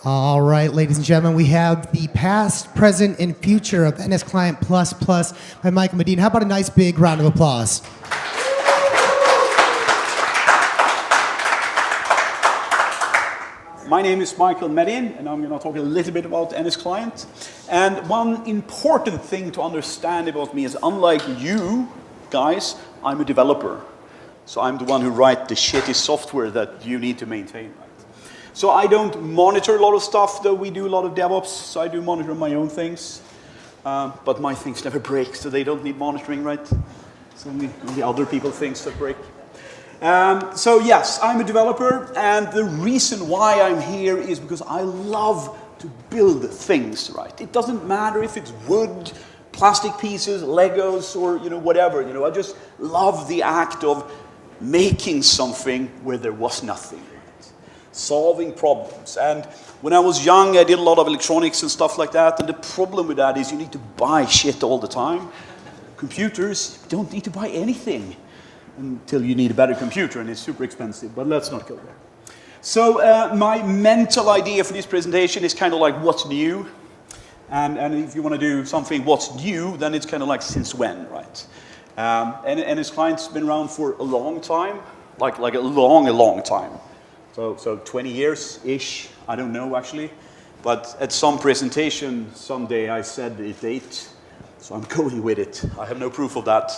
All right, ladies and gentlemen, we have the past, present, and future of NSClient++ by Michael Medin. How about a nice big round of applause? My name is Michael Medin, and I'm going to talk a little bit about NSClient. And one important thing to understand about me is, unlike you guys, I'm a developer. So I'm the one who writes the shitty software that you need to maintain. So I don't monitor a lot of stuff, though we do a lot of DevOps, so I do monitor my own things. But my things never break, so they don't need monitoring, right? It's only other people's things that break. So yes, I'm a developer, and the reason why I'm here is because I love to build things, right? It doesn't matter if it's wood, plastic pieces, Legos, or whatever. I just love the act of making something where there was nothing. Solving problems. And when I was young, I did a lot of electronics and stuff like that, and the problem with that is you need to buy shit all the time. Computers don't need to buy anything until you need a better computer, and it's super expensive, but let's not go there. So my mental idea for this presentation is kind of like what's new, and if you want to do something what's new, then it's kind of like since when, right? And NSClient's been around for a long time, like a long time. So 20 years-ish, I don't know actually. But at some presentation someday I said a date, so I'm going with it. I have no proof of that.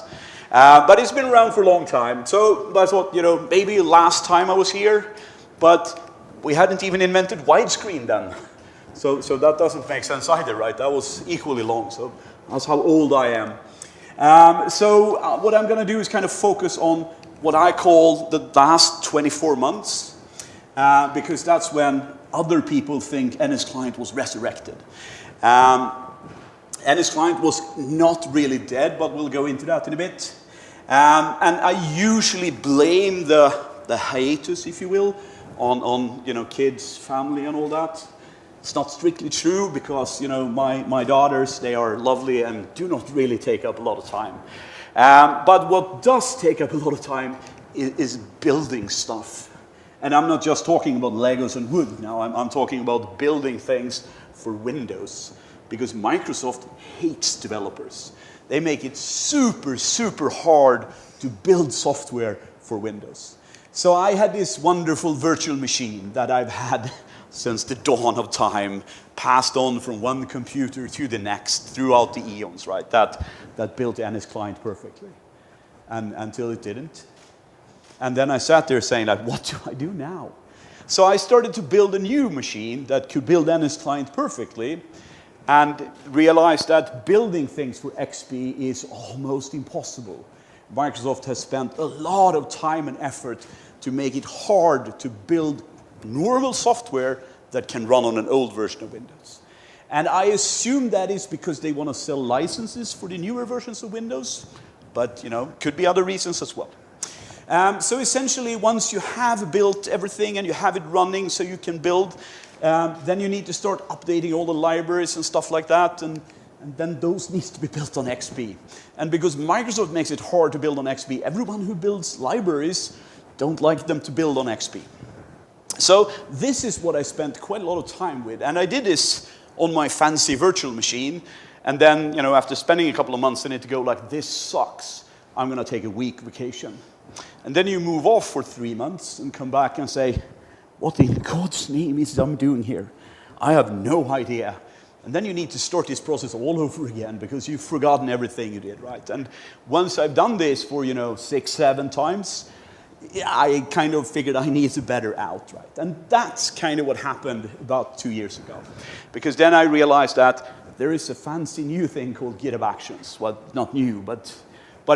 But it's been around for a long time. So I thought, maybe last time I was here, but we hadn't even invented widescreen then. So that doesn't make sense either, right? That was equally long, so that's how old I am. So what I'm going to do is kind of focus on what I call the last 24 months. Because that's when other people think NSClient was resurrected. NSClient was not really dead, but we'll go into that in a bit. And I usually blame the hiatus, if you will, on kids, family, and all that. It's not strictly true because my daughters, they are lovely and do not really take up a lot of time. But what does take up a lot of time is building stuff. And I'm not just talking about Legos and wood now, I'm talking about building things for Windows. Because Microsoft hates developers. They make it super, super hard to build software for Windows. So I had this wonderful virtual machine that I've had since the dawn of time, passed on from one computer to the next throughout the eons, right? That built NSClient perfectly. And until it didn't. And then I sat there saying, like, what do I do now? So I started to build a new machine that could build NSClient perfectly, and realized that building things for XP is almost impossible. Microsoft has spent a lot of time and effort to make it hard to build normal software that can run on an old version of Windows. And I assume that is because they want to sell licenses for the newer versions of Windows, but could be other reasons as well. So essentially, once you have built everything and you have it running so you can build, then you need to start updating all the libraries and stuff like that, and then those need to be built on XP. And because Microsoft makes it hard to build on XP, everyone who builds libraries don't like them to build on XP. So this is what I spent quite a lot of time with, and I did this on my fancy virtual machine, and then after spending a couple of months in it to go like, this sucks, I'm going to take a week vacation. And then you move off for 3 months and come back and say, what in God's name is I'm doing here? I have no idea. And then you need to start this process all over again because you've forgotten everything you did, right? And once I've done this for, 6, 7 times, I kind of figured I need a better out, right? And that's kind of what happened about 2 years ago. Because then I realized that there is a fancy new thing called GitHub Actions. Well, not new, but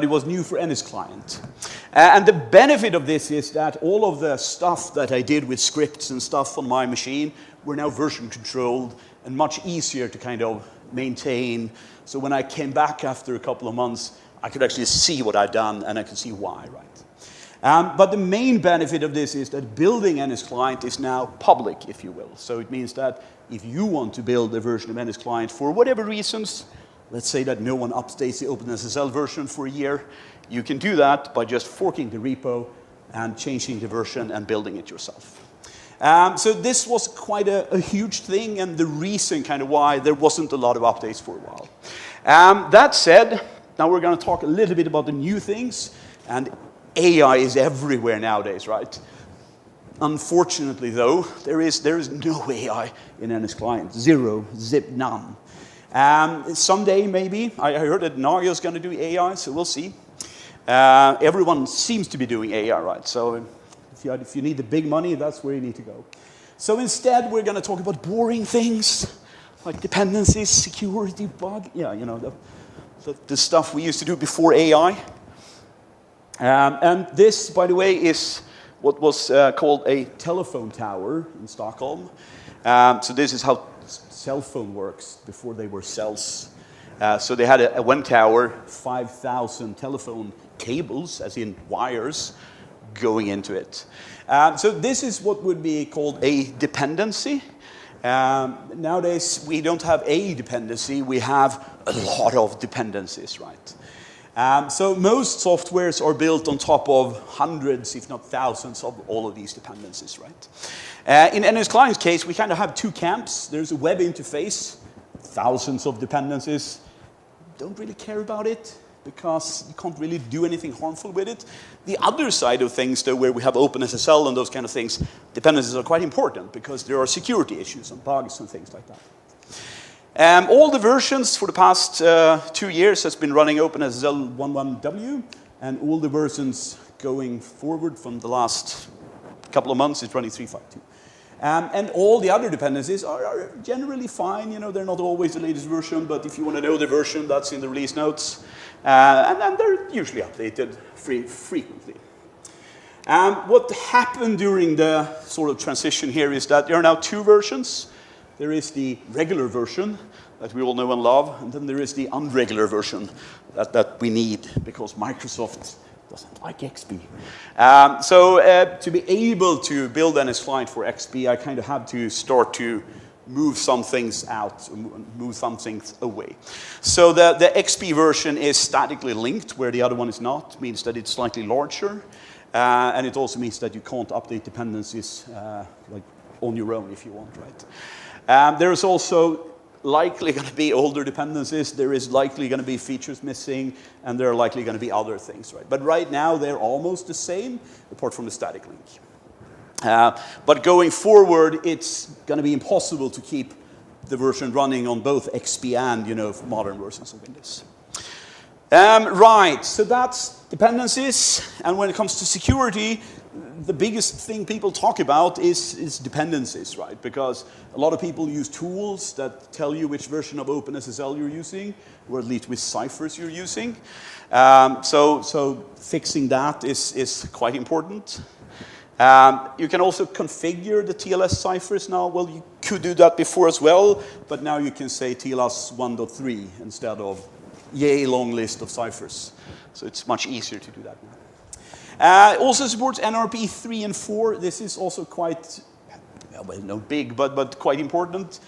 it was new for NSClient. And the benefit of this is that all of the stuff that I did with scripts and stuff on my machine were now version controlled and much easier to kind of maintain. So when I came back after a couple of months, I could actually see what I'd done and I could see why, right? But the main benefit of this is that building NSClient is now public, if you will. So it means that if you want to build a version of NSClient for whatever reasons, let's say that no one updates the OpenSSL version for a year, you can do that by just forking the repo and changing the version and building it yourself. So this was quite a huge thing, and the reason kind of why there wasn't a lot of updates for a while. That said, now we're going to talk a little bit about the new things, and AI is everywhere nowadays, right? Unfortunately, though, there is no AI in NSClient. Zero, zip, none. Someday, maybe. I heard that Nagios is going to do AI, so we'll see. Everyone seems to be doing AI, right? So if you need the big money, that's where you need to go. So instead, we're going to talk about boring things, like dependencies, security, bug. Yeah, you know, the stuff we used to do before AI. And this, by the way, is what was called a telephone tower in Stockholm. So this is how cell phone works before they were cells. So they had a one tower, 5,000 telephone cables, as in wires, going into it. So this is what would be called a dependency. Nowadays, we don't have a dependency, we have a lot of dependencies, right? So most softwares are built on top of hundreds, if not thousands, of all of these dependencies, right? In NSClient's case, we kind of have two camps. There's a web interface, thousands of dependencies. Don't really care about it because you can't really do anything harmful with it. The other side of things, though, where we have OpenSSL and those kind of things, dependencies are quite important because there are security issues and bugs and things like that. All the versions for the past 2 years has been running OpenSSL 1.1w, and all the versions going forward from the last couple of months is running 3.5.2. And all the other dependencies are generally fine. You know, they're not always the latest version, but if you want to know the version, that's in the release notes. And then they're usually updated frequently. What happened during the sort of transition here is that there are now two versions. There is the regular version that we all know and love, and then there is the unregular version that we need because Microsoft doesn't like XP. So to be able to build NSClient for XP, I kind of had to start to move some things out, move some things away. So the XP version is statically linked, where the other one is not. It means that it's slightly larger, and it also means that you can't update dependencies like on your own if you want, right? There is also likely going to be older dependencies, there is likely going to be features missing, and there are likely going to be other things, right? But right now, they're almost the same, apart from the static link. But going forward, it's going to be impossible to keep the version running on both XP and, you know, modern versions of Windows. Right, so that's dependencies, and when it comes to security, the biggest thing people talk about is dependencies, right? Because a lot of people use tools that tell you which version of OpenSSL you're using, or at least which ciphers you're using. So fixing that is quite important. You can also configure the TLS ciphers now. Well, you could do that before as well, but now you can say TLS 1.3 instead of yay long list of ciphers. So it's much easier to do that now. Also supports NRPE 3 and 4. This is also quite, well, not big, but quite important,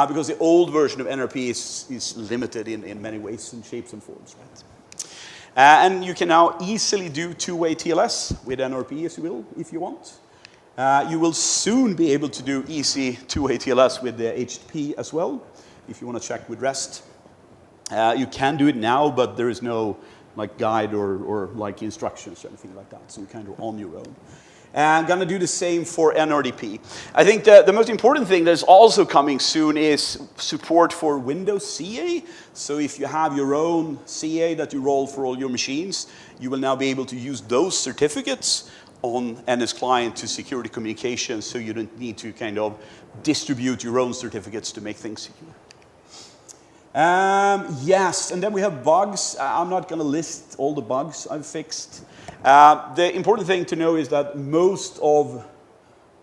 because the old version of NRPE is limited in many ways and shapes and forms, right? And you can now easily do two-way TLS with NRPE, if you want. You will soon be able to do easy two-way TLS with the HTTP as well, if you want to check with REST. You can do it now, but there is no like guide or like instructions or anything like that, so you're kind of on your own. And I'm going to do the same for NRDP. I think the most important thing that is also coming soon is support for Windows CA. So if you have your own CA that you roll for all your machines, you will now be able to use those certificates on NSClient to security communications, so you don't need to kind of distribute your own certificates to make things secure. Yes, and then we have bugs. I'm not going to list all the bugs I've fixed. The important thing to know is that most of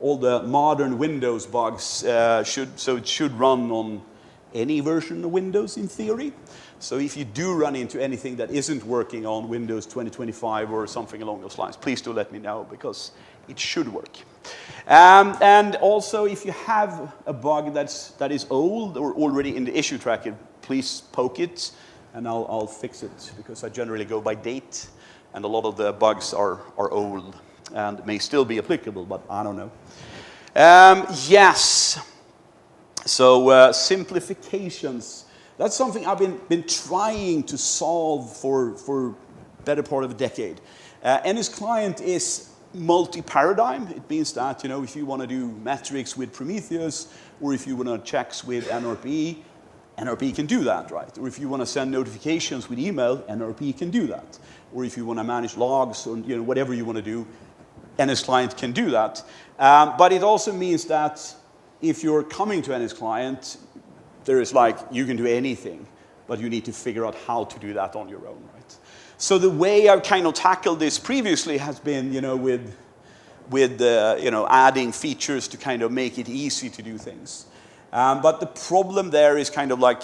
all the modern Windows bugs should run on any version of Windows in theory. So if you do run into anything that isn't working on Windows 2025 or something along those lines, please do let me know, because it should work. And also, if you have a bug that is old or already in the issue tracker, please poke it, and I'll fix it, because I generally go by date, and a lot of the bugs are old and may still be applicable, but I don't know. Yes. So simplifications. That's something I've been trying to solve for better part of a decade. NSClient is multi-paradigm. It means that, you know, if you want to do metrics with Prometheus, or if you want to checks with NRPE, NRPE can do that, right? Or if you want to send notifications with email, NRPE can do that. Or if you want to manage logs, or, you know, whatever you want to do, NSClient can do that. But it also means that if you're coming to NSClient, there is like, you can do anything, but you need to figure out how to do that on your own, right? So the way I've kind of tackled this previously has been, you know, with you know, adding features to kind of make it easy to do things. But the problem there is kind of like,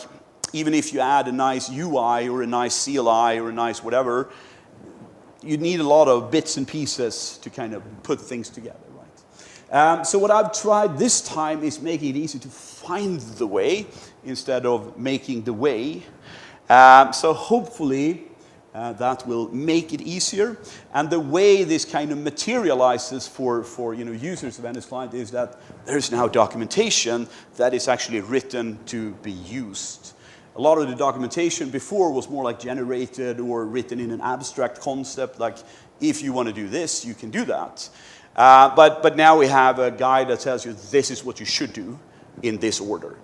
even if you add a nice UI or a nice CLI or a nice whatever, you need a lot of bits and pieces to kind of put things together, right? So what I've tried this time is making it easy to find the way instead of making the way. So hopefully that will make it easier. And the way this kind of materializes for you know, users of NSClient is that there's now documentation that is actually written to be used. A lot of the documentation before was more like generated or written in an abstract concept, like if you want to do this, you can do that. But now we have a guide that tells you this is what you should do in this order.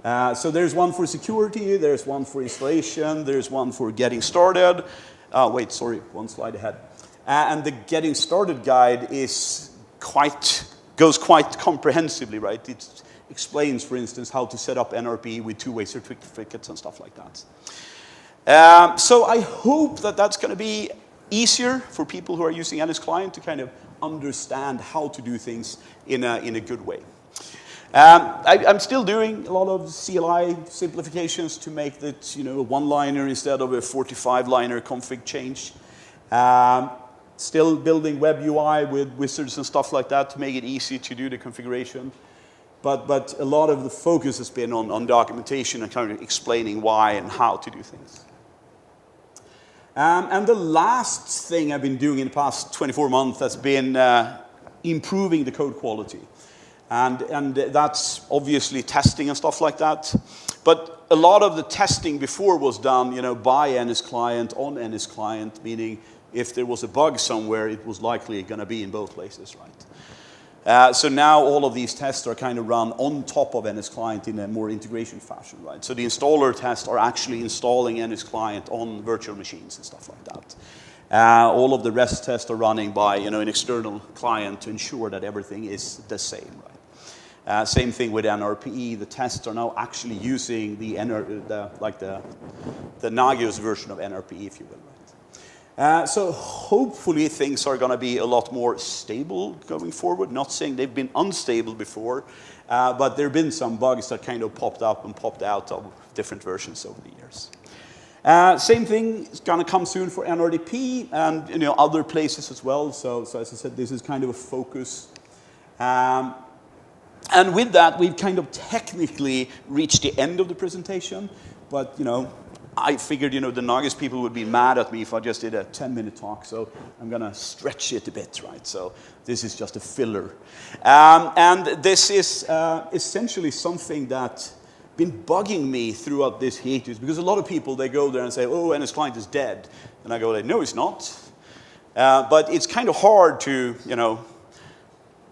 So there's one for security, there's one for installation, there's one for getting started. Wait, sorry, one slide ahead. And the getting started guide is goes quite comprehensively, right? It explains, for instance, how to set up NRPE with two-way certificates and stuff like that. So I hope that that's going to be easier for people who are using NSClient to kind of understand how to do things in a good way. I'm still doing a lot of CLI simplifications to make that, you know, a one-liner instead of a 45-liner config change. Still building web UI with wizards and stuff like that to make it easy to do the configuration. But a lot of the focus has been on documentation and kind of explaining why and how to do things. And the last thing I've been doing in the past 24 months has been improving the code quality. And that's obviously testing and stuff like that. But a lot of the testing before was done, you know, by NSClient on NSClient, meaning if there was a bug somewhere, it was likely going to be in both places, right? So now all of these tests are kind of run on top of NSClient in a more integration fashion, right? So the installer tests are actually installing NSClient on virtual machines and stuff like that. All of the REST tests are running by, you know, an external client to ensure that everything is the same, right? Same thing with NRPE. The tests are now actually using the Nagios version of NRPE, if you will, right? So hopefully things are going to be a lot more stable going forward. Not saying they've been unstable before, but there have been some bugs that kind of popped up and popped out of different versions over the years. Same thing is going to come soon for NRPE and, you know, other places as well. So as I said, this is kind of a focus. And with that, we've kind of technically reached the end of the presentation. But, you know, I figured, you know, the Nagios people would be mad at me if I just did a 10-minute talk. So I'm going to stretch it a bit, right? So this is just a filler. And this is essentially something that's been bugging me throughout this hiatus. Because a lot of people, they go there and say, oh, NSClient is dead. And I go, no, it's not. But it's kind of hard to, you know,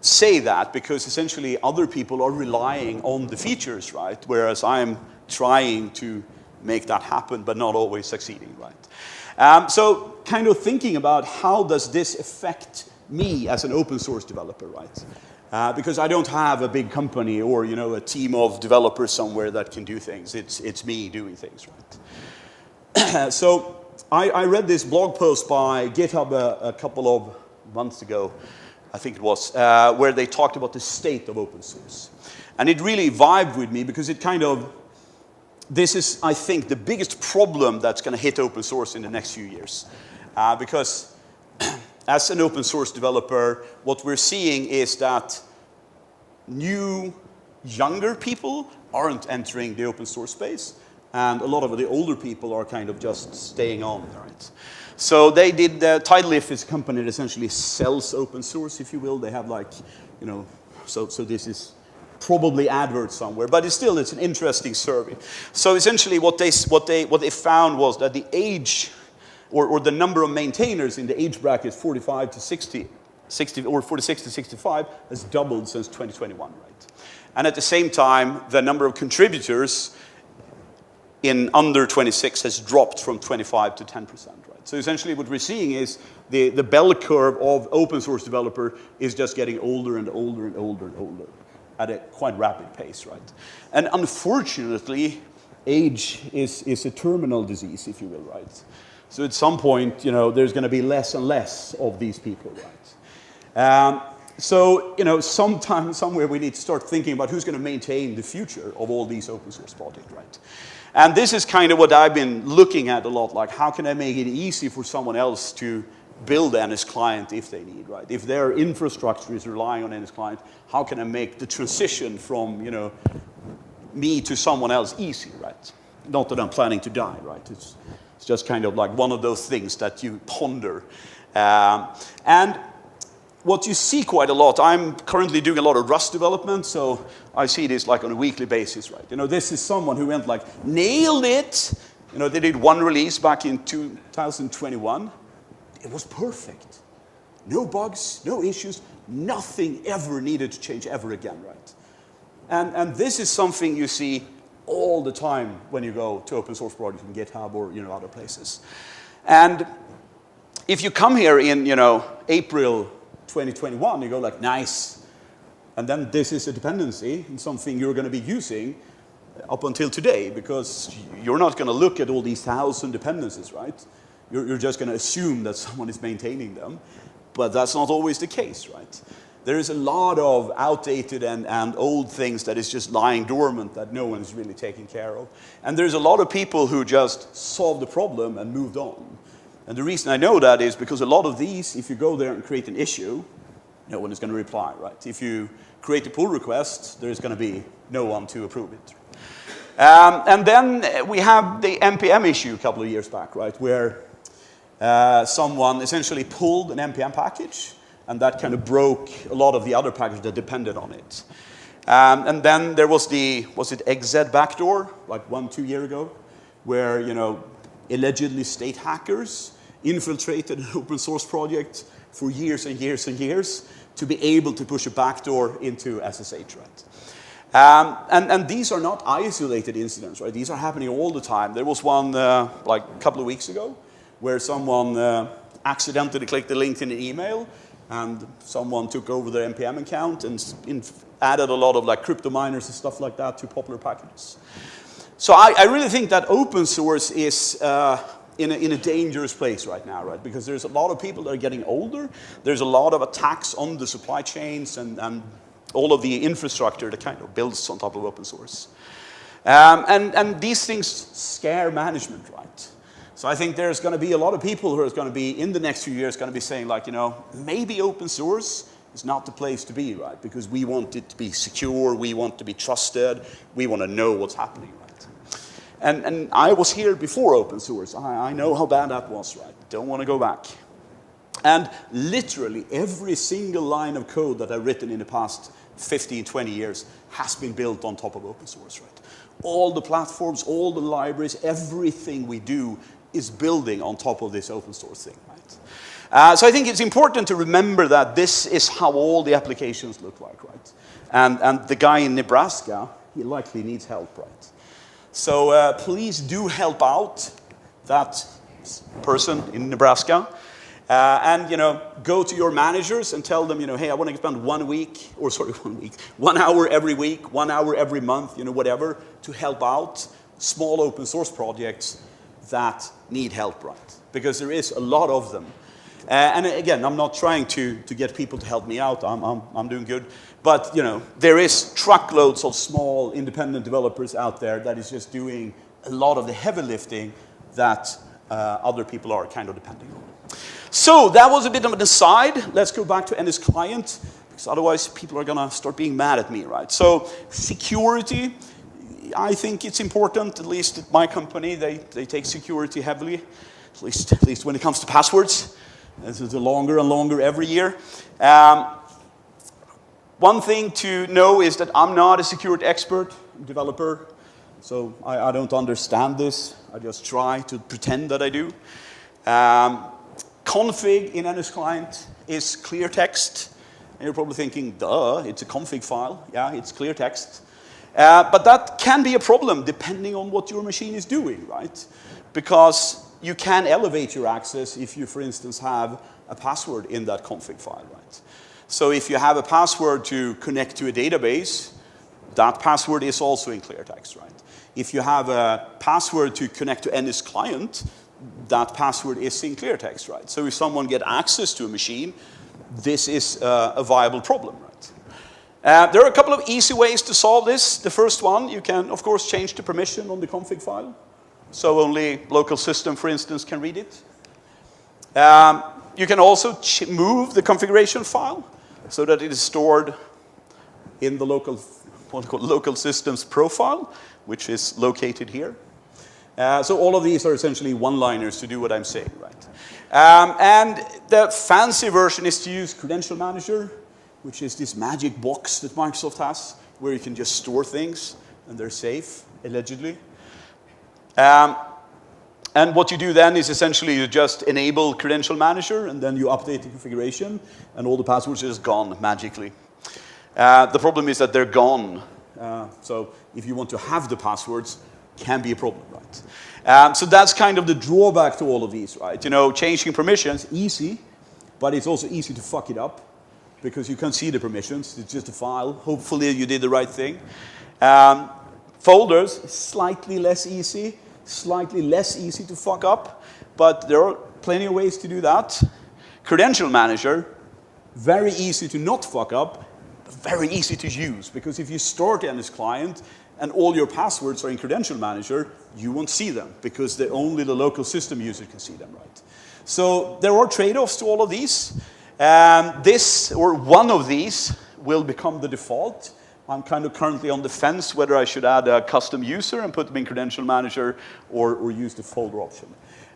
say that because essentially other people are relying on the features, right? Whereas I'm trying to make that happen, but not always succeeding, right? So kind of thinking about how does this affect me as an open source developer, right? Because I don't have a big company or, you know, a team of developers somewhere that can do things. It's me doing things, right? So I read this blog post by GitHub a couple of months ago, I think it was, where they talked about the state of open source. And it really vibed with me because it kind of, this is, I think, the biggest problem that's going to hit open source in the next few years. Because as an open source developer, what we're seeing is that new, younger people aren't entering the open source space. And a lot of the older people are kind of just staying on, right? So they did, TidalIF is a company that essentially sells open source, if you will. They have like, you know, So this is probably advert somewhere, but it's an interesting survey. So essentially what they found was that the age or the number of maintainers in the age bracket 45 to 60 or 46 to 65 has doubled since 2021, right? And at the same time, the number of contributors in under 26 has dropped from 25 to 10%, right? So essentially what we're seeing is the bell curve of open source developer is just getting older and older and older and older at a quite rapid pace, right? And unfortunately, age is a terminal disease, if you will, right? So at some point, there's going to be less and less of these people, right? So, sometime, somewhere we need to start thinking about who's going to maintain the future of all these open source projects, right? And this is kind of what I've been looking at a lot, like how can I make it easy for someone else to build NSClient if they need, right? If their infrastructure is relying on NSClient, how can I make the transition from, me to someone else easy, right? Not that I'm planning to die, right? It's just kind of like one of those things that you ponder. And what you see quite a lot, I'm currently doing a lot of Rust development, so I see this like on a weekly basis, right? This is someone who went like, nailed it. They did one release back in 2021. It was perfect. No bugs, no issues, nothing ever needed to change ever again, right? And this is something you see all the time when you go to open source projects in GitHub or other places. And if you come here in April 2021, you go like, nice. And then this is a dependency and something you're going to be using up until today, because you're not going to look at all these 1,000 dependencies, right? You're just going to assume that someone is maintaining them. But that's not always the case, right? There is a lot of outdated and old things that is just lying dormant that no one is really taking care of. And there's a lot of people who just solved the problem and moved on. And the reason I know that is because a lot of these, if you go there and create an issue, no one is going to reply, right? If you create a pull request, there's going to be no one to approve it. And then we have the NPM issue a couple of years back, right? Where someone essentially pulled an NPM package, and that kind of broke a lot of the other packages that depended on it. And then there was was it XZ backdoor, like 1-2 years ago, where, allegedly state hackers infiltrated an open source project for years and years and years to be able to push a backdoor into SSH, right? And these are not isolated incidents, right? These are happening all the time. There was one like a couple of weeks ago where someone accidentally clicked the link in an email, and someone took over their NPM account and added a lot of like crypto miners and stuff like that to popular packages. So I really think that open source is in a dangerous place right now, right? Because there's a lot of people that are getting older. There's a lot of attacks on the supply chains and all of the infrastructure that kind of builds on top of open source. And these things scare management, right? So I think there's going to be a lot of people who are going to be, in the next few years, going to be saying like, maybe open source is not the place to be, right? Because we want it to be secure, we want to be trusted, we want to know what's happening, right? And I was here before open source. I know how bad that was, right? Don't want to go back. And literally every single line of code that I've written in the past 15, 20 years has been built on top of open source, right? All the platforms, all the libraries, everything we do is building on top of this open source thing, right? So I think it's important to remember that this is how all the applications look like, right? And the guy in Nebraska, he likely needs help, right? So please do help out that person in Nebraska. And go to your managers and tell them, hey, I want to spend 1 hour every week, 1 hour every month, whatever, to help out small open source projects that need help, right? Because there is a lot of them. And again, I'm not trying to get people to help me out. I'm doing good. But there is truckloads of small independent developers out there that is just doing a lot of the heavy lifting that other people are kind of depending on. So that was a bit of an aside. Let's go back to NSClient, because otherwise people are going to start being mad at me, right? So security, I think it's important, at least at my company, they take security heavily, at least when it comes to passwords. This is longer and longer every year. One thing to know is that I'm not a security expert, developer, so I don't understand this. I just try to pretend that I do. Config in NSClient is clear text. And you're probably thinking, duh, it's a config file. Yeah, it's clear text. But that can be a problem depending on what your machine is doing, right? Because you can elevate your access if you, for instance, have a password in that config file, right? So if you have a password to connect to a database, that password is also in clear text, right? If you have a password to connect to NSClient, that password is in clear text, right? So if someone gets access to a machine, this is a viable problem, right? There are a couple of easy ways to solve this. The first one, you can, of course, change the permission on the config file. So only local system, for instance, can read it. You can also move the configuration file so that it is stored in the local, what's called local systems profile, which is located here. So all of these are essentially one-liners to do what I'm saying, right? And the fancy version is to use Credential Manager, which is this magic box that Microsoft has, where you can just store things, and they're safe, allegedly. And what you do then is essentially you just enable Credential Manager, and then you update the configuration, and all the passwords are just gone magically. The problem is that they're gone. So if you want to have the passwords, can be a problem, right? So that's kind of the drawback to all of these, right? You know, changing permissions, easy, but it's also easy to fuck it up because you can't see the permissions. It's just a file. Hopefully you did the right thing. Folders, slightly less easy to fuck up, but there are plenty of ways to do that. Credential Manager, very easy to not fuck up, but very easy to use, because if you start NSClient and all your passwords are in Credential Manager, you won't see them, because only the local system user can see them, right? So there are trade-offs to all of these. This, or one of these, will become the default. I'm kind of currently on the fence whether I should add a custom user and put them in Credential Manager or use the folder option.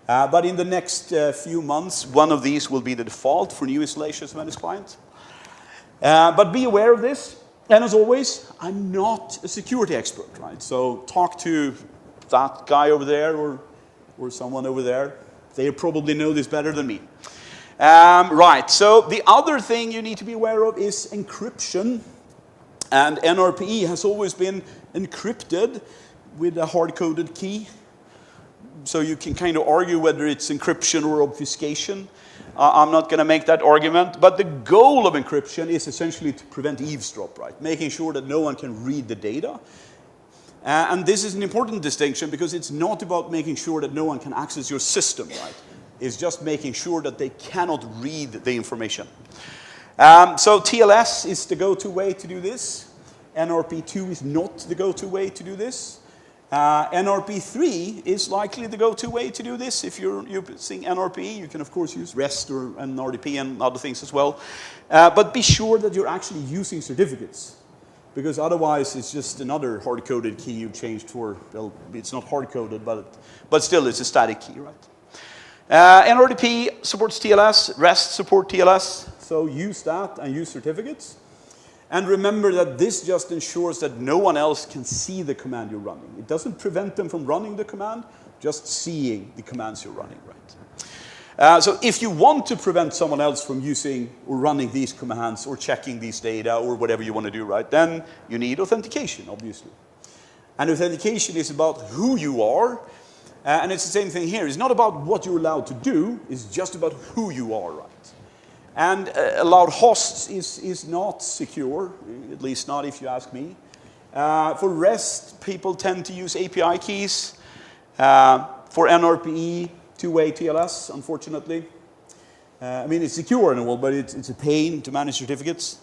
But in the next few months, one of these will be the default for new installations of NSClient. But be aware of this. And as always, I'm not a security expert, right? So talk to that guy over there or someone over there. They probably know this better than me. Right, so the other thing you need to be aware of is encryption. And NRPE has always been encrypted with a hard-coded key. So you can kind of argue whether it's encryption or obfuscation. I'm not going to make that argument. But the goal of encryption is essentially to prevent eavesdrop, right? Making sure that no one can read the data. And this is an important distinction because it's not about making sure that no one can access your system, right? It's just making sure that they cannot read the information. So TLS is the go-to way to do this. NRPE2 is not the go-to way to do this. NRPE3 is likely the go-to way to do this. If you're using NRPE, you can of course use REST or NRPE and other things as well. But be sure that you're actually using certificates, because otherwise it's just another hard-coded key you changed for. Well, it's not hard-coded, but still it's a static key, right? NRPE supports TLS, REST support TLS. So use that and use certificates. And remember that this just ensures that no one else can see the command you're running. It doesn't prevent them from running the command, just seeing the commands you're running, right? So if you want to prevent someone else from using or running these commands or checking these data or whatever you want to do, right, then you need authentication, obviously. And authentication is about who you are. And it's the same thing here. It's not about what you're allowed to do. It's just about who you are, right? And allowed hosts is not secure, at least not if you ask me. For REST, people tend to use API keys. For NRPE, two-way TLS, unfortunately. I mean, it's secure and all, but it's a pain to manage certificates.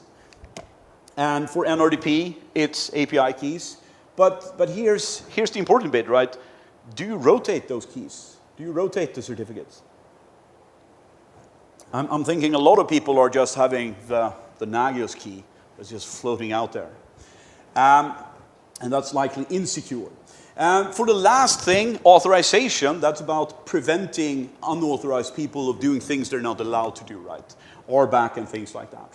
And for NRDP, it's API keys. But here's the important bit, right? Do you rotate those keys? Do you rotate the certificates? I'm thinking a lot of people are just having the Nagios key that's just floating out there. And that's likely insecure. For the last thing, authorization, that's about preventing unauthorized people of doing things they're not allowed to do, right? RBAC and things like that,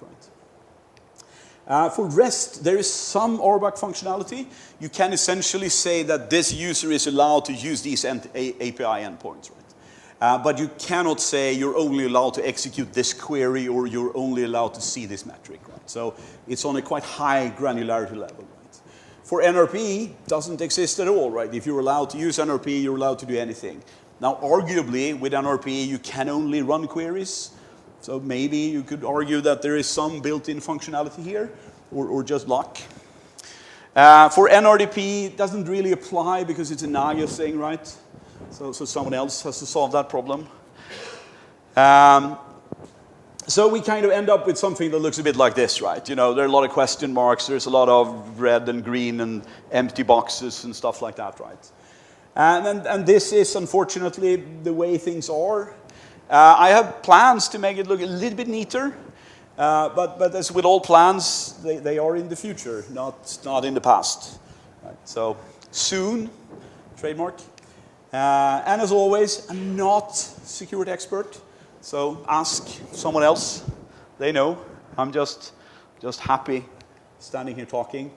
For REST, there is some RBAC functionality. You can essentially say that this user is allowed to use these API endpoints, right? But you cannot say you're only allowed to execute this query or you're only allowed to see this metric, right? So it's on a quite high granularity level, right? For NRPE, it doesn't exist at all, right? If you're allowed to use NRPE, you're allowed to do anything. Now, arguably, with NRPE, you can only run queries. So maybe you could argue that there is some built-in functionality here, or just luck. For NRDP, it doesn't really apply because it's a Nagios thing, right? So someone else has to solve that problem. So we kind of end up with something that looks a bit like this, right? You know, there are a lot of question marks, there's a lot of red and green and empty boxes and stuff like that, right? And this is, unfortunately, the way things are. I have plans to make it look a little bit neater, but as with all plans, they are in the future, not in the past. Right, so soon, trademark. And as always, I'm not a security expert, so ask someone else. They know. I'm just happy standing here talking.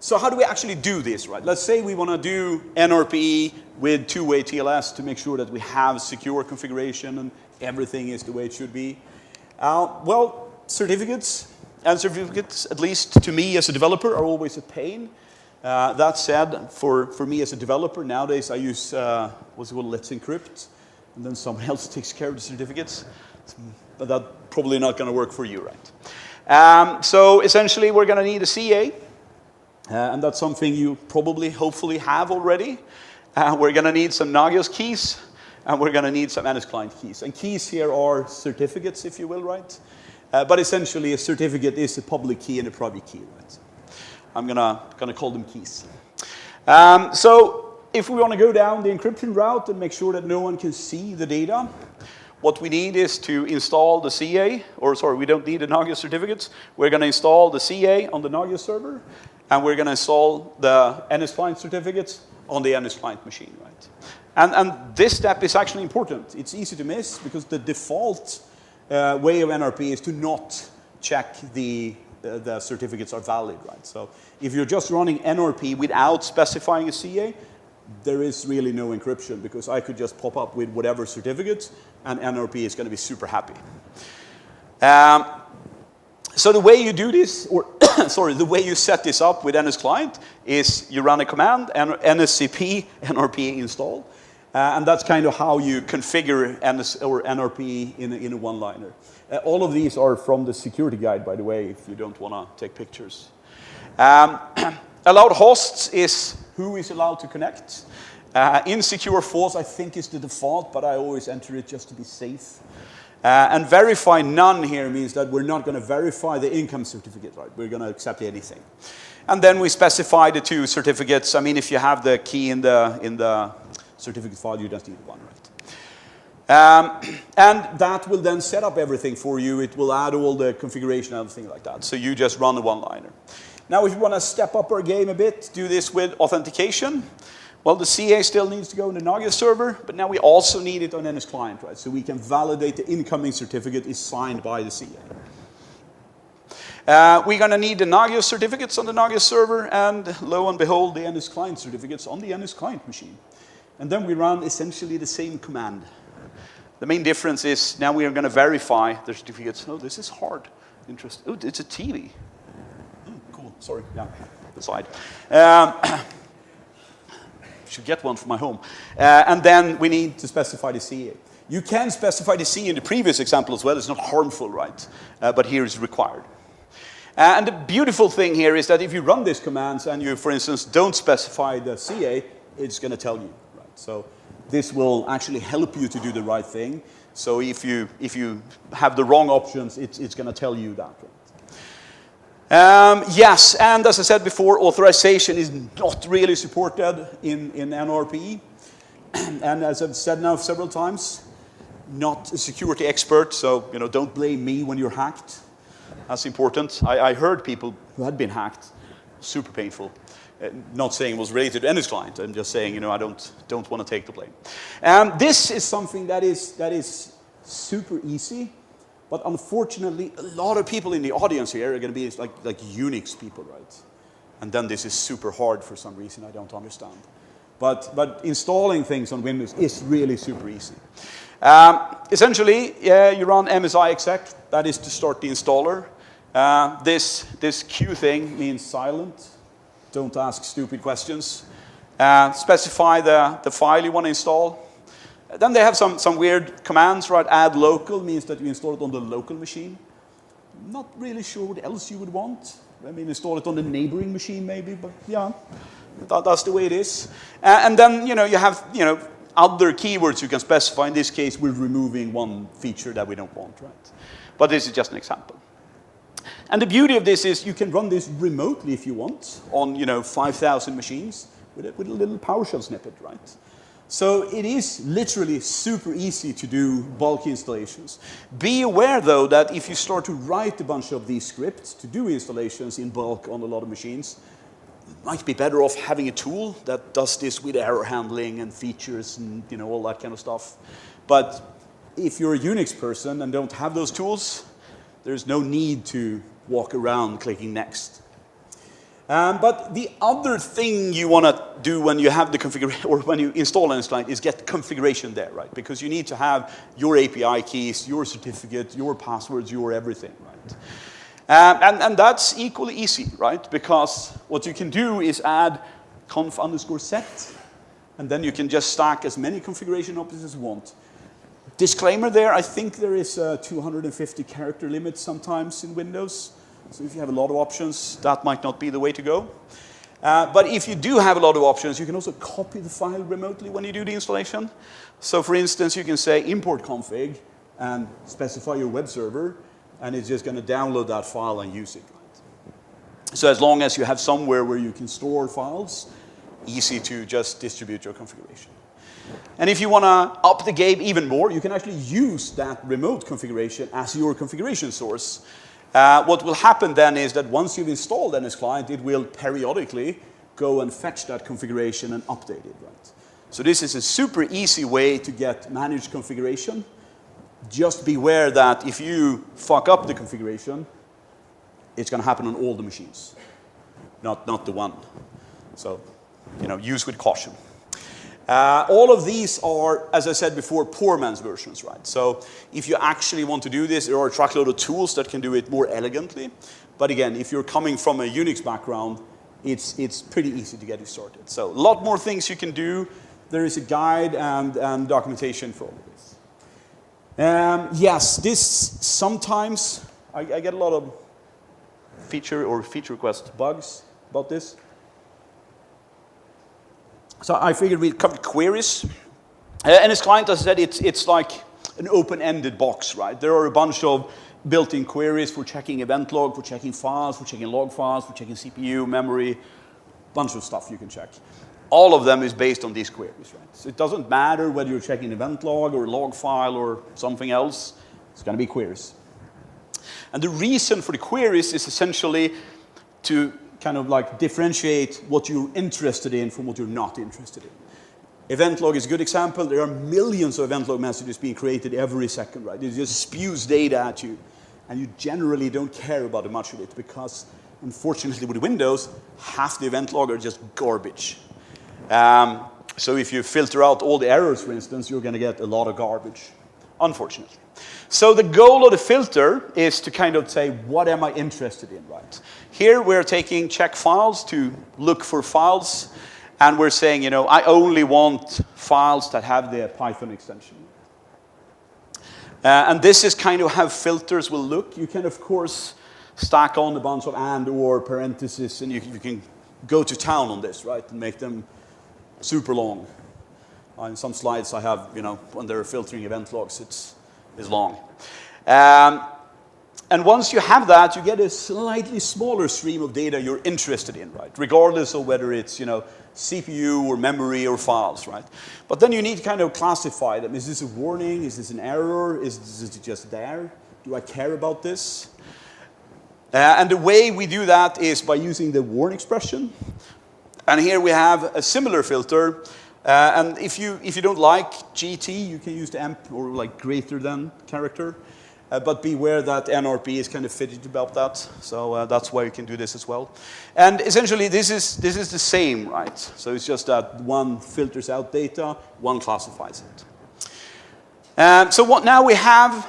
So how do we actually do this, right? Let's say we want to do NRPE with two-way TLS to make sure that we have secure configuration and everything is the way it should be. Well, certificates, at least to me as a developer, are always a pain. That said, for me as a developer, nowadays I use what's it called, Let's Encrypt, and then someone else takes care of the certificates. But that's probably not going to work for you, right? So essentially, we're going to need a CA. And that's something you probably, hopefully, have already. We're going to need some Nagios keys, and we're going to need some NSClient keys. And keys here are certificates, if you will, right? But essentially, a certificate is a public key and a private key, right? I'm gonna call them keys. So if we want to go down the encryption route and make sure that no one can see the data, what we need is to install the CA, or sorry, we don't need the Nagios certificates. We're going to install the CA on the Nagios server, and we're going to install the NSClient certificates on the NSClient machine, right? And this step is actually important. It's easy to miss because the default way of NRP is to not check the certificates are valid, right? So if you're just running NRP without specifying a CA, there is really no encryption because I could just pop up with whatever certificates and NRP is going to be super happy. So the way you do this, or sorry, the way you set this up with NSClient is you run a command, NSCP NRP install, and that's kind of how you configure NRP in a one-liner. All of these are from the security guide, by the way, if you don't want to take pictures. Allowed hosts is who is allowed to connect. Insecure false, I think, is the default, but I always enter it just to be safe. And verify none here means that we're not going to verify the income certificate, right? We're going to accept anything. And then we specify the two certificates. I mean, if you have the key in the certificate file, you just need one, right? And that will then set up everything for you. It will add all the configuration and everything like that. So you just run the one-liner. Now, if you want to step up our game a bit, do this with authentication. Well, the CA still needs to go in the Nagios server, but now we also need it on NSClient, right? So we can validate the incoming certificate is signed by the CA. We're going to need the Nagios certificates on the Nagios server, and lo and behold, the NSClient certificates on the NSClient machine. And then we run essentially the same command. The main difference is now we are going to verify the certificates. Oh, this is hard. Interesting. Oh, it's a TV. Oh, cool. Sorry. Yeah, the slide. Should get one for my home. And then we need to specify the CA. You can specify the CA in the previous example as well. It's not harmful, right? But here it's required. And the beautiful thing here is that if you run these commands and you, for instance, don't specify the CA, it's going to tell you, right? So this will actually help you to do the right thing. So if you have the wrong options, it's going to tell you that, right? Yes, and as I said before, authorization is not really supported in NRPE. And as I've said now several times, not a security expert, so don't blame me when you're hacked. That's important. I heard people who had been hacked, super painful. Not saying it was related to NSClient. I'm just saying, I don't want to take the blame. This is something that is super easy. But unfortunately, a lot of people in the audience here are going to be like Unix people, right? And then this is super hard for some reason I don't understand. But installing things on Windows is really super easy. Essentially, you run MSI exec. That is to start the installer. This Q thing means silent. Don't ask stupid questions. Specify the file you want to install. Then they have some weird commands, right? Add local means that you install it on the local machine. Not really sure what else you would want. I mean, install it on the neighboring machine maybe, but yeah, that's the way it is. And then, you have, other keywords you can specify. In this case, we're removing one feature that we don't want, right? But this is just an example. And the beauty of this is you can run this remotely if you want on, 5,000 machines with a little PowerShell snippet, right? So it is literally super easy to do bulk installations. Be aware, though, that if you start to write a bunch of these scripts to do installations in bulk on a lot of machines, you might be better off having a tool that does this with error handling and features and all that kind of stuff. But if you're a Unix person and don't have those tools, there's no need to walk around clicking next. But the other thing you want to do when you have the configuration, or when you install NSClient, is get configuration there, right? Because you need to have your API keys, your certificate, your passwords, your everything, right? And that's equally easy, right? Because what you can do is add conf_set, and then you can just stack as many configuration options as you want. Disclaimer there, I think there is a 250 character limit sometimes in Windows. So if you have a lot of options, that might not be the way to go. But if you do have a lot of options, you can also copy the file remotely when you do the installation. So for instance, you can say import config and specify your web server, and it's just going to download that file and use it. Right? So as long as you have somewhere where you can store files, easy to just distribute your configuration. And if you want to up the game even more, you can actually use that remote configuration as your configuration source. What will happen then is that once you've installed NSClient, it will periodically go and fetch that configuration and update it, right? So this is a super easy way to get managed configuration. Just beware that if you fuck up the configuration, it's going to happen on all the machines, not the one. So, use with caution. All of these are, as I said before, poor man's versions, right? So if you actually want to do this, there are a truckload of tools that can do it more elegantly. But again, if you're coming from a Unix background, it's pretty easy to get you started. So a lot more things you can do. There is a guide and documentation for all of this. Yes, this sometimes, I get a lot of feature request bugs about this. So I figured we'd cover queries. NSClient, as I said, it's like an open-ended box, right? There are a bunch of built-in queries for checking event log, for checking files, for checking log files, for checking CPU, memory, bunch of stuff you can check. All of them is based on these queries, right? So it doesn't matter whether you're checking event log or log file or something else, it's going to be queries. And the reason for the queries is essentially to kind of like differentiate what you're interested in from what you're not interested in. Event log is a good example. There are millions of event log messages being created every second, right? It just spews data at you, and you generally don't care about much of it because, unfortunately, with Windows, half the event log are just garbage. So if you filter out all the errors, for instance, you're going to get a lot of garbage, unfortunately. So the goal of the filter is to kind of say, what am I interested in, right? Here we're taking check files to look for files, and we're saying, I only want files that have the Python extension. And this is kind of how filters will look. You can, of course, stack on a bunch of and or parentheses, and you can go to town on this, right, and make them super long. In some slides I have, when they're filtering event logs, it's long. And once you have that, you get a slightly smaller stream of data you're interested in, right? Regardless of whether it's, CPU or memory or files, right? But then you need to kind of classify them. Is this a warning? Is this an error? Is it just there? Do I care about this? And the way we do that is by using the warn expression. And here we have a similar filter. And if you don't like GT, you can use the amp or like greater than character. but beware that NRPE is kind of fidgety about that. So that's why you can do this as well. And essentially, this is the same, right? So it's just that one filters out data, one classifies it. So now we have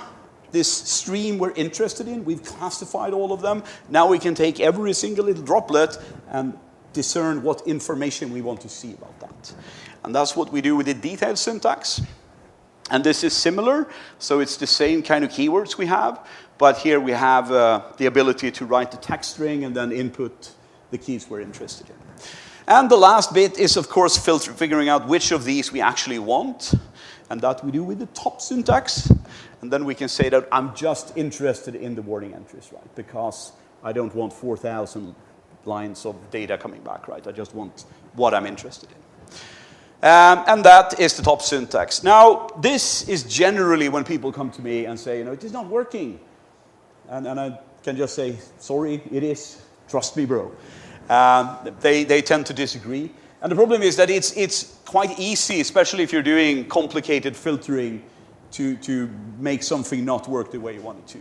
this stream we're interested in. We've classified all of them. Now we can take every single little droplet and discern what information we want to see about that. And that's what we do with the detailed syntax. And this is similar, so it's the same kind of keywords we have, but here we have the ability to write the text string and then input the keys we're interested in. And the last bit is, of course, figuring out which of these we actually want, and that we do with the top syntax. And then we can say that I'm just interested in the wording entries, right? Because I don't want 4,000 lines of data coming back, right? I just want what I'm interested in. And that is the top syntax. Now, this is generally when people come to me and say, you know, it is not working. And I can just say, sorry, it is. Trust me, bro. They tend to disagree. And the problem is that it's quite easy, especially if you're doing complicated filtering, to make something not work the way you want it to.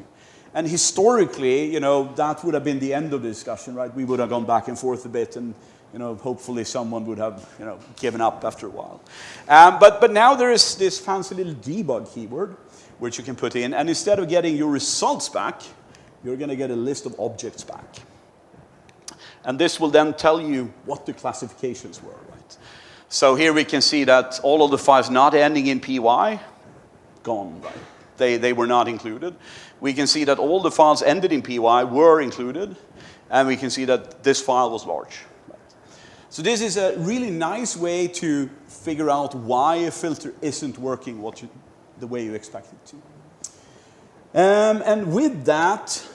And historically, you know, that would have been the end of the discussion, right? We would have gone back and forth a bit, and you know, hopefully someone would have, you know, given up after a while. But now there is this fancy little debug keyword, which you can put in, and instead of getting your results back, you're going to get a list of objects back. And this will then tell you what the classifications were, right? So here we can see that all of the files not ending in PY, gone, right? They were not included. We can see that all the files ended in PY were included, and we can see that this file was large. So this is a really nice way to figure out why a filter isn't working the way you expect it to. And with that,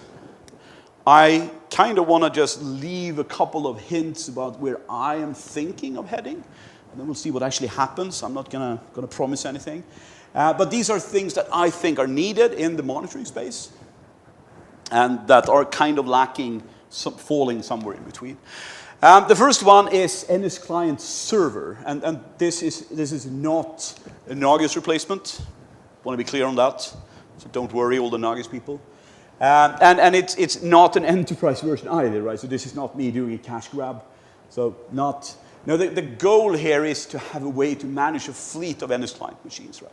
I kind of want to just leave a couple of hints about where I am thinking of heading. And then we'll see what actually happens. I'm not going to promise anything. But these are things that I think are needed in the monitoring space and that are kind of lacking, falling somewhere in between. The first one is NSClient server, and this is not a Nagios replacement. I want to be clear on that, so don't worry, all the Nagios people. And it's not an enterprise version either, right? So this is not me doing a cache grab. So not. No, the goal here is to have a way to manage a fleet of NSClient machines, right?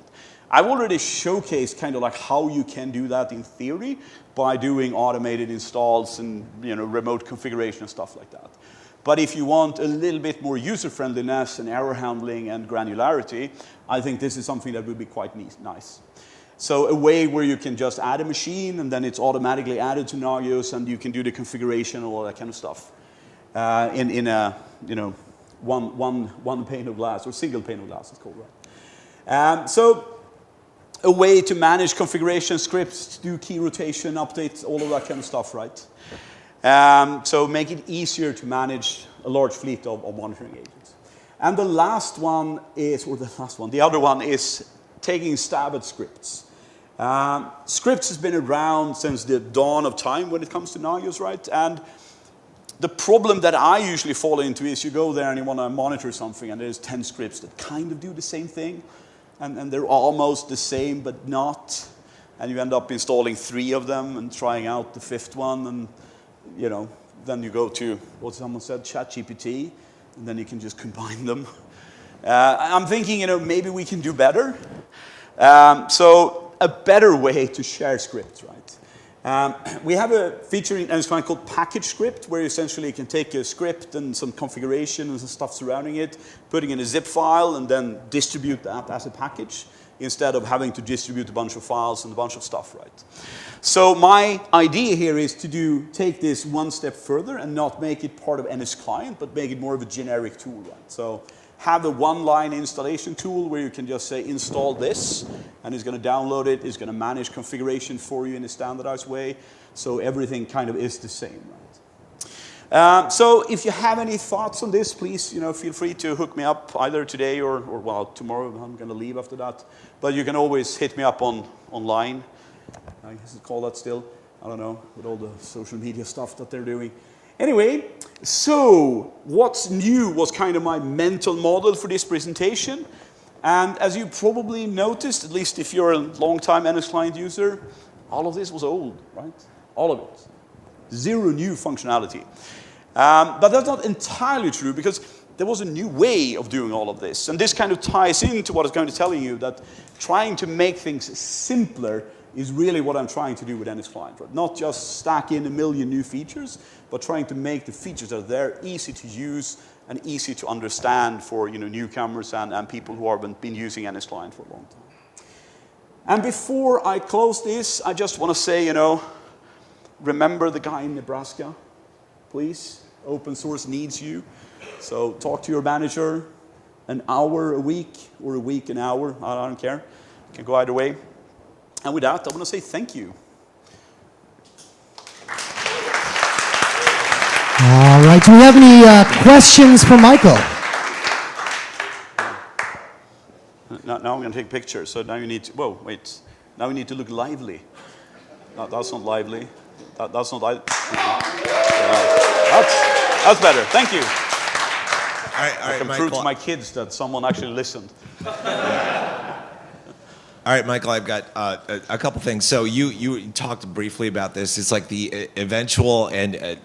I've already showcased kind of like how you can do that in theory by doing automated installs and, you know, remote configuration and stuff like that. But if you want a little bit more user-friendliness and error handling and granularity, I think this is something that would be quite nice. So a way where you can just add a machine and then it's automatically added to Nagios and you can do the configuration and all that kind of stuff in a, you know, one pane of glass, or single pane of glass it's called, right? So a way to manage configuration scripts, do key rotation, updates, all of that kind of stuff, right? So make it easier to manage a large fleet of monitoring agents. And the last one is, the other one is taking a stab at scripts. Scripts has been around since the dawn of time when it comes to Nagios, right? And the problem that I usually fall into is you go there and you want to monitor something and there's 10 scripts that kind of do the same thing. And they're almost the same, but not. And you end up installing 3 of them and trying out the 5th one. And, you know, then you go to, what someone said, ChatGPT. And then you can just combine them. I'm thinking, you know, maybe we can do better. So a better way to share scripts, right? We have a feature in NSClient called package script, where essentially you can take a script and some configuration and some stuff surrounding it, putting in a zip file, and then distribute that as a package, instead of having to distribute a bunch of files and a bunch of stuff, right? So my idea here is to take this one step further and not make it part of NSClient, but make it more of a generic tool, right? So have a one-line installation tool where you can just say install this, and it's going to download it, it's going to manage configuration for you in a standardized way, so everything kind of is the same, right? So if you have any thoughts on this, please, you know, feel free to hook me up either today or well, tomorrow. I'm going to leave after that, but you can always hit me up online. I guess it's called that still. I don't know, with all the social media stuff that they're doing. Anyway, so what's new was kind of my mental model for this presentation. And as you probably noticed, at least if you're a long-time NSClient user, all of this was old, right? All of it. Zero new functionality. But that's not entirely true, because there was a new way of doing all of this. And this kind of ties into what I was going to tell you, that trying to make things simpler is really what I'm trying to do with NSClient. Right? Not just stack in a million new features, but trying to make the features that are there easy to use and easy to understand for newcomers and people who haven't been using NSClient for a long time. And before I close this, I just want to say, remember the guy in Nebraska, please. Open source needs you. So talk to your manager an hour a week or a week an hour. I don't care. You can go either way. And with that, I want to say thank you. All right. Do we have any questions for Michael? Now I'm going to take pictures. So now you need to, whoa, wait. Now we need to look lively. No, that's not lively. That's not lively. That's better. Thank you. I can prove to my kids that someone actually listened. All right, Michael, I've got a couple things. So you talked briefly about this. It's like the eventual and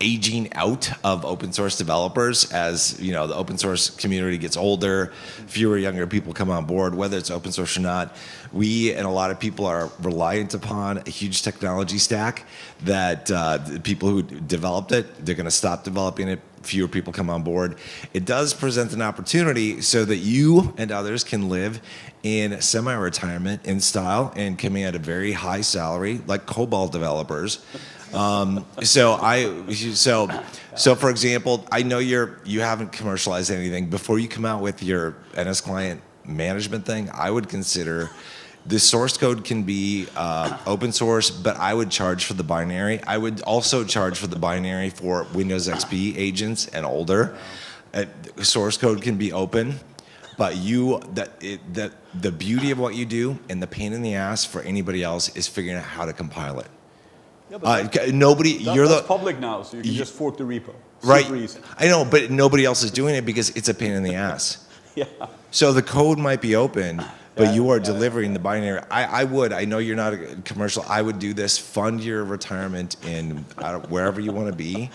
aging out of open source developers as the open source community gets older, fewer younger people come on board, whether it's open source or not. We and a lot of people are reliant upon a huge technology stack that the people who developed it, they're going to stop developing it. Fewer people come on board. It does present an opportunity so that you and others can live in semi-retirement in style and coming at a very high salary, like COBOL developers. So for example, I know you haven't commercialized anything. Before you come out with your NSClient management thing, I would consider the source code can be open source, but I would charge for the binary. I would also charge for the binary for Windows XP agents and older. Source code can be open, but the beauty of what you do and the pain in the ass for anybody else is figuring out how to compile it. Yeah, but that's public now, so you can just fork the repo. Right. I know, but nobody else is doing it because it's a pain in the ass. Yeah. So the code might be open, but you are delivering the binary. I know you're not a commercial. I would do this, fund your retirement in wherever you want to be,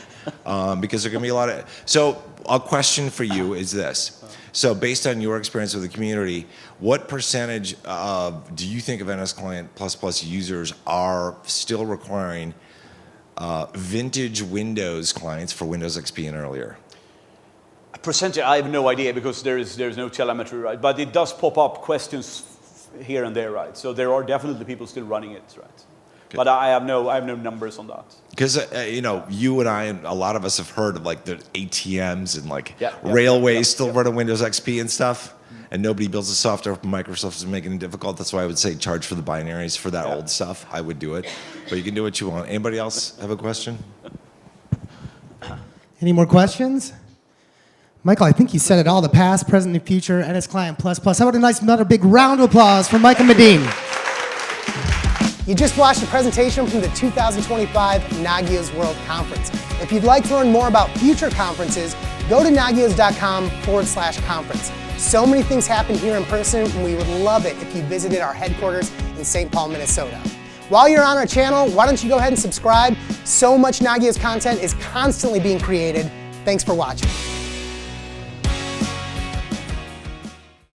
because there are going to be a lot of. So a question for you is this. So based on your experience with the community, what percentage do you think of NSClient++ users are still requiring vintage Windows clients for Windows XP and earlier? A percentage, I have no idea, because there's no telemetry, right? But it does pop up questions here and there, right? So there are definitely people still running it, right? Okay. But I have no numbers on that. Because you and I and a lot of us have heard of like the ATMs and railways still running Windows XP and stuff, and nobody builds the software. Microsoft is making it difficult. That's why I would say charge for the binaries for that old stuff. I would do it, but you can do what you want. Anybody else have a question? Any more questions? Michael, I think you said it all, the past, present, and future, NSClient++. How about another big round of applause for Michael Medin. You just watched a presentation from the 2025 Nagios World Conference. If you'd like to learn more about future conferences, go to nagios.com/conference. So many things happen here in person, and we would love it if you visited our headquarters in St. Paul, Minnesota. While you're on our channel, why don't you go ahead and subscribe? So much Nagios content is constantly being created. Thanks for watching.